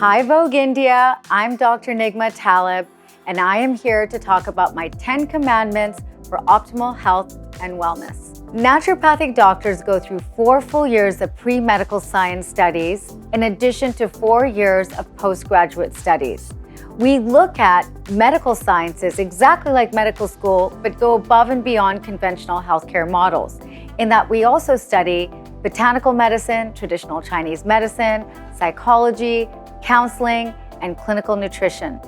Hi Vogue India, I'm Dr. Nigma Talib, and I am here to talk about my 10 commandments for optimal health and wellness. Naturopathic doctors go through 4 full years of pre-medical science studies, in addition to 4 years of postgraduate studies. We look at medical sciences exactly like medical school, but go above and beyond conventional healthcare models, in that we also study botanical medicine, traditional Chinese medicine, psychology, counseling, and clinical nutrition.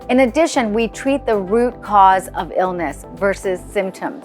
In addition, we treat the root cause of illness versus symptoms.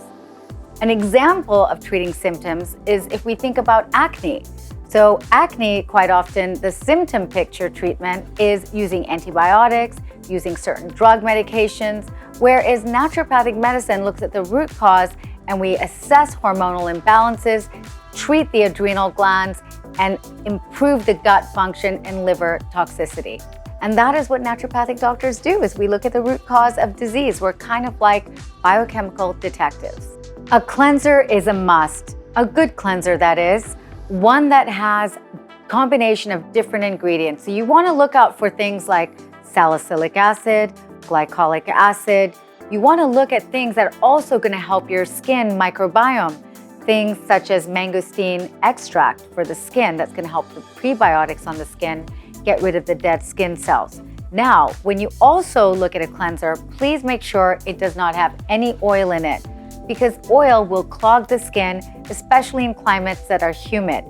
An example of treating symptoms is if we think about acne. So acne, quite often, the symptom picture treatment is using antibiotics, using certain drug medications, whereas naturopathic medicine looks at the root cause and we assess hormonal imbalances, treat the adrenal glands, and improve the gut function and liver toxicity. And that is what naturopathic doctors do, is we look at the root cause of disease. We're kind of like biochemical detectives. A cleanser is a must, a good cleanser that is, one that has a combination of different ingredients. So you want to look out for things like salicylic acid, glycolic acid. You want to look at things that are also going to help your skin microbiome. Things such as mangosteen extract for the skin that's going to help the prebiotics on the skin get rid of the dead skin cells. Now, when you also look at a cleanser, please make sure it does not have any oil in it, because oil will clog the skin, especially in climates that are humid.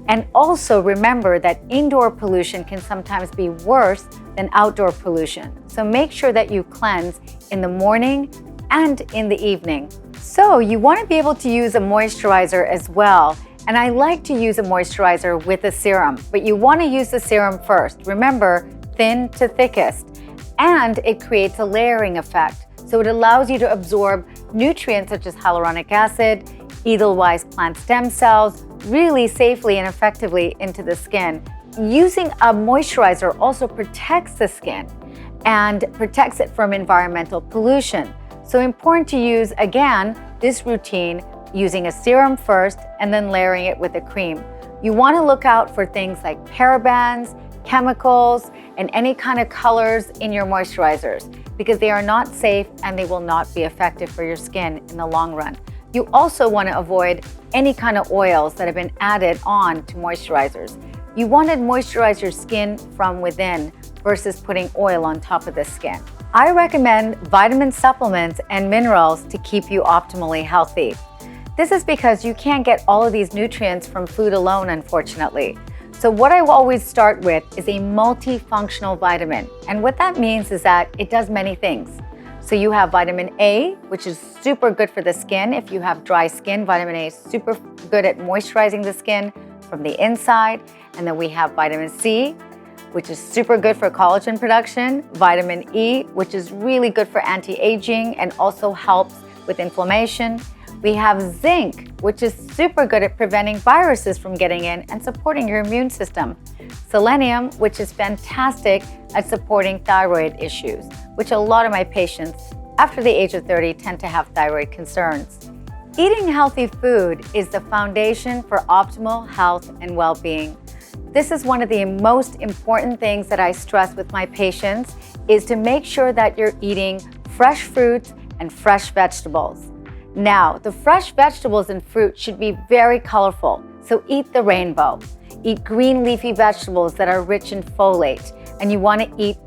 And also remember that indoor pollution can sometimes be worse than outdoor pollution. So make sure that you cleanse in the morning and in the evening. So you want to be able to use a moisturizer as well. And I like to use a moisturizer with a serum, but you want to use the serum first. Remember, thin to thickest. And it creates a layering effect. So it allows you to absorb nutrients such as hyaluronic acid, edelweiss plant stem cells, really safely and effectively into the skin. Using a moisturizer also protects the skin and protects it from environmental pollution. So important to use, again, this routine using a serum first and then layering it with a cream. You want to look out for things like parabens, chemicals, and any kind of colors in your moisturizers, because they are not safe and they will not be effective for your skin in the long run. You also want to avoid any kind of oils that have been added on to moisturizers. You want to moisturize your skin from within versus putting oil on top of the skin. I recommend vitamin supplements and minerals to keep you optimally healthy. This is because you can't get all of these nutrients from food alone, unfortunately. So what I will always start with is a multifunctional vitamin. And what that means is that it does many things. So you have vitamin A, which is super good for the skin. If you have dry skin, vitamin A is super good at moisturizing the skin from the inside. And then we have vitamin C, which is super good for collagen production. Vitamin E, which is really good for anti-aging and also helps with inflammation. We have zinc, which is super good at preventing viruses from getting in and supporting your immune system. Selenium, which is fantastic at supporting thyroid issues, which a lot of my patients after the age of 30 tend to have thyroid concerns. Eating healthy food is the foundation for optimal health and well-being. This is one of the most important things that I stress with my patients, is to make sure that you're eating fresh fruits and fresh vegetables. Now, the fresh vegetables and fruit should be very colorful, so eat the rainbow. Eat green leafy vegetables that are rich in folate, and you want to eat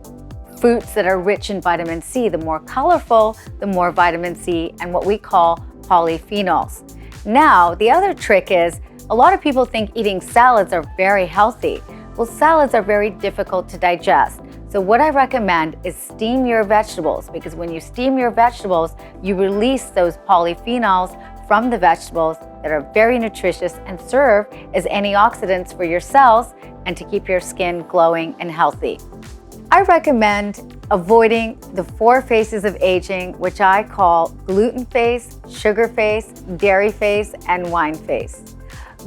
fruits that are rich in vitamin C. The more colorful, the more vitamin C and what we call polyphenols. Now, the other trick is, a lot of people think eating salads are very healthy. Well, salads are very difficult to digest. So what I recommend is steam your vegetables, because when you steam your vegetables, you release those polyphenols from the vegetables that are very nutritious and serve as antioxidants for your cells and to keep your skin glowing and healthy. I recommend avoiding the 4 phases of aging, which I call gluten face, sugar face, dairy face, and wine face.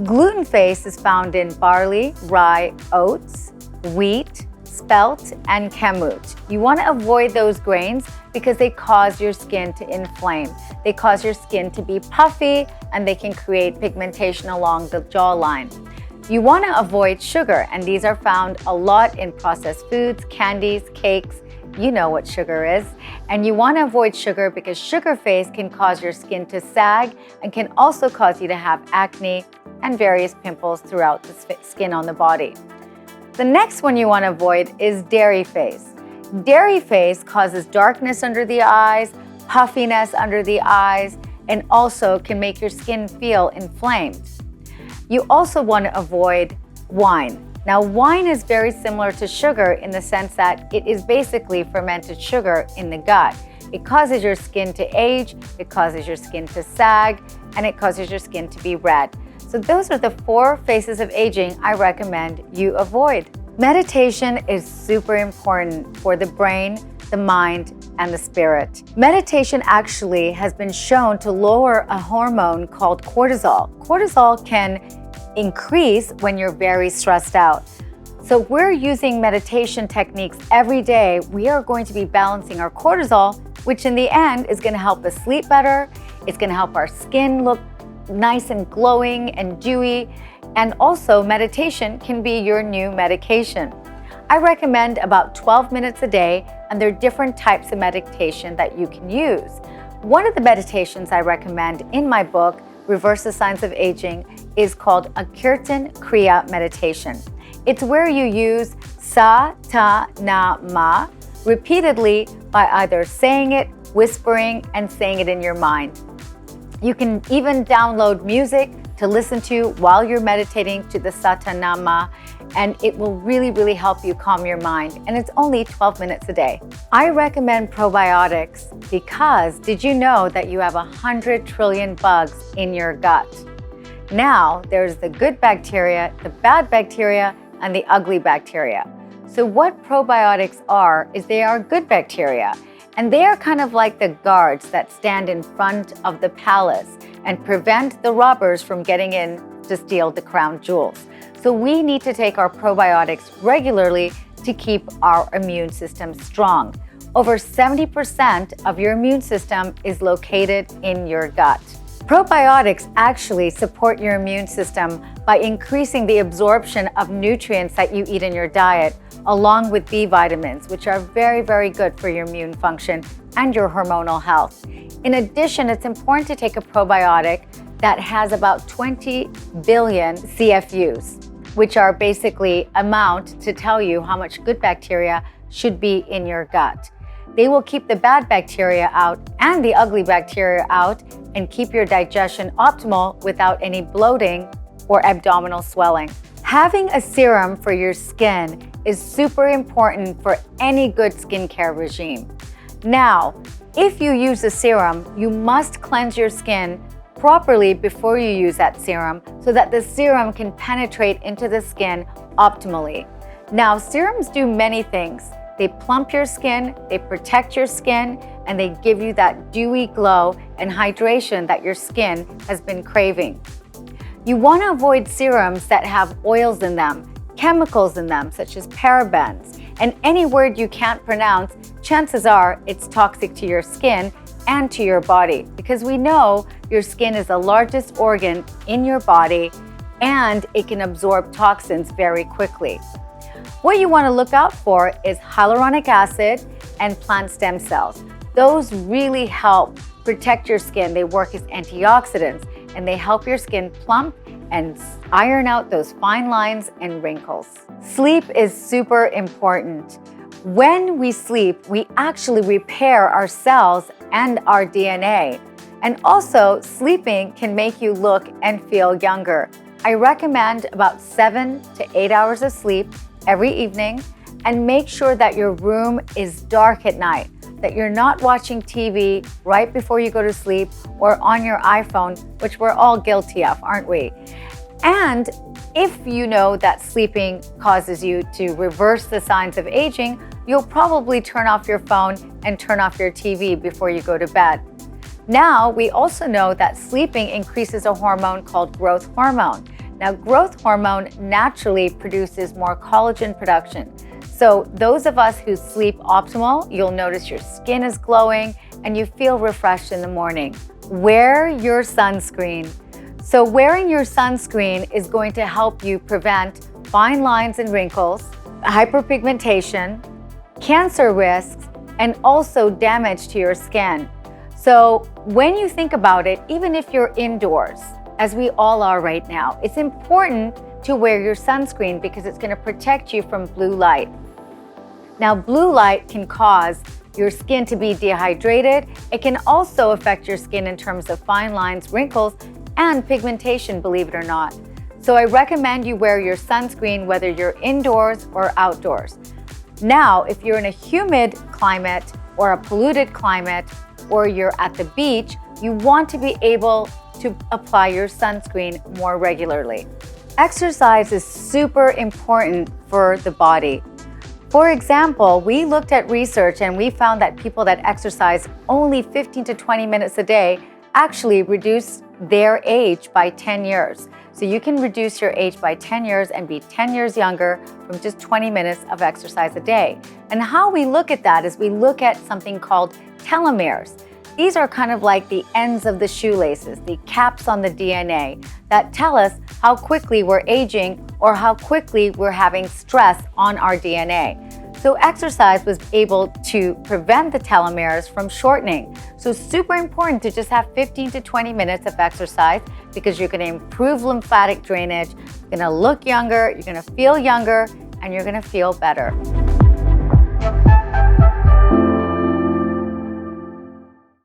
Gluten face is found in barley, rye, oats, wheat, spelt, and kamut. You want to avoid those grains because they cause your skin to inflame. They cause your skin to be puffy and they can create pigmentation along the jawline. You want to avoid sugar, and these are found a lot in processed foods, candies, cakes. You know what sugar is. And you want to avoid sugar because sugar face can cause your skin to sag and can also cause you to have acne and various pimples throughout the skin on the body. The next one you want to avoid is dairy face. Dairy face causes darkness under the eyes, puffiness under the eyes, and also can make your skin feel inflamed. You also want to avoid wine. Now, wine is very similar to sugar in the sense that it is basically fermented sugar in the gut. It causes your skin to age, it causes your skin to sag, and it causes your skin to be red. So those are the 4 phases of aging I recommend you avoid. Meditation is super important for the brain, the mind, and the spirit. Meditation actually has been shown to lower a hormone called cortisol. Cortisol can increase when you're very stressed out. So we're using meditation techniques every day. We are going to be balancing our cortisol, which in the end is going to help us sleep better. It's going to help our skin look nice and glowing and dewy. And also meditation can be your new medication. I recommend about 12 minutes a day, and there are different types of meditation that you can use. One of the meditations I recommend in my book, Reverse the Signs of Aging, is called a Kirtan Kriya meditation. It's where you use sa, ta, na, ma repeatedly by either saying it, whispering, and saying it in your mind. You can even download music to listen to while you're meditating to the Satanama, and it will really help you calm your mind. And it's only 12 minutes a day. I recommend probiotics because did you know that you have 100 trillion bugs in your gut? Now, there's the good bacteria, the bad bacteria, and the ugly bacteria. So what probiotics are is they are good bacteria, and they are kind of like the guards that stand in front of the palace and prevent the robbers from getting in to steal the crown jewels. So we need to take our probiotics regularly to keep our immune system strong. Over 70% of your immune system is located in your gut. Probiotics actually support your immune system by increasing the absorption of nutrients that you eat in your diet, along with B vitamins, which are very good for your immune function and your hormonal health. In addition, it's important to take a probiotic that has about 20 billion CFUs, which are basically amount to tell you how much good bacteria should be in your gut. They will keep the bad bacteria out and the ugly bacteria out and keep your digestion optimal without any bloating or abdominal swelling. Having a serum for your skin is super important for any good skincare regime. Now, if you use a serum, you must cleanse your skin properly before you use that serum so that the serum can penetrate into the skin optimally. Now, serums do many things. They plump your skin, they protect your skin, and they give you that dewy glow and hydration that your skin has been craving. You want to avoid serums that have oils in them, chemicals in them, such as parabens, and any word you can't pronounce, chances are it's toxic to your skin and to your body, because we know your skin is the largest organ in your body and it can absorb toxins very quickly. What you want to look out for is hyaluronic acid and plant stem cells. Those really help protect your skin. They work as antioxidants and they help your skin plump and iron out those fine lines and wrinkles. Sleep is super important. When we sleep, we actually repair our cells and our DNA. And also, sleeping can make you look and feel younger. I recommend about 7 to 8 hours of sleep every evening, and make sure that your room is dark at night, that you're not watching TV right before you go to sleep or on your iPhone, which we're all guilty of, aren't we? And if you know that sleeping causes you to reverse the signs of aging, you'll probably turn off your phone and turn off your TV before you go to bed. Now, we also know that sleeping increases a hormone called growth hormone. Now, growth hormone naturally produces more collagen production. So those of us who sleep optimal, you'll notice your skin is glowing and you feel refreshed in the morning. Wear your sunscreen. So wearing your sunscreen is going to help you prevent fine lines and wrinkles, hyperpigmentation, cancer risks, and also damage to your skin. So when you think about it, even if you're indoors, as we all are right now, it's important to wear your sunscreen because it's going to protect you from blue light. Now, blue light can cause your skin to be dehydrated. It can also affect your skin in terms of fine lines, wrinkles, and pigmentation, believe it or not. So I recommend you wear your sunscreen whether you're indoors or outdoors. Now, if you're in a humid climate or a polluted climate, or you're at the beach, you want to be able to apply your sunscreen more regularly. Exercise is super important for the body. For example, we looked at research and we found that people that exercise only 15 to 20 minutes a day actually reduce their age by 10 years. So you can reduce your age by 10 years and be 10 years younger from just 20 minutes of exercise a day. And how we look at that is we look at something called telomeres. These are kind of like the ends of the shoelaces, the caps on the DNA that tell us how quickly we're aging or how quickly we're having stress on our DNA. So exercise was able to prevent the telomeres from shortening. So super important to just have 15 to 20 minutes of exercise because you're going to improve lymphatic drainage, you're going to look younger, you're going to feel younger, and you're going to feel better.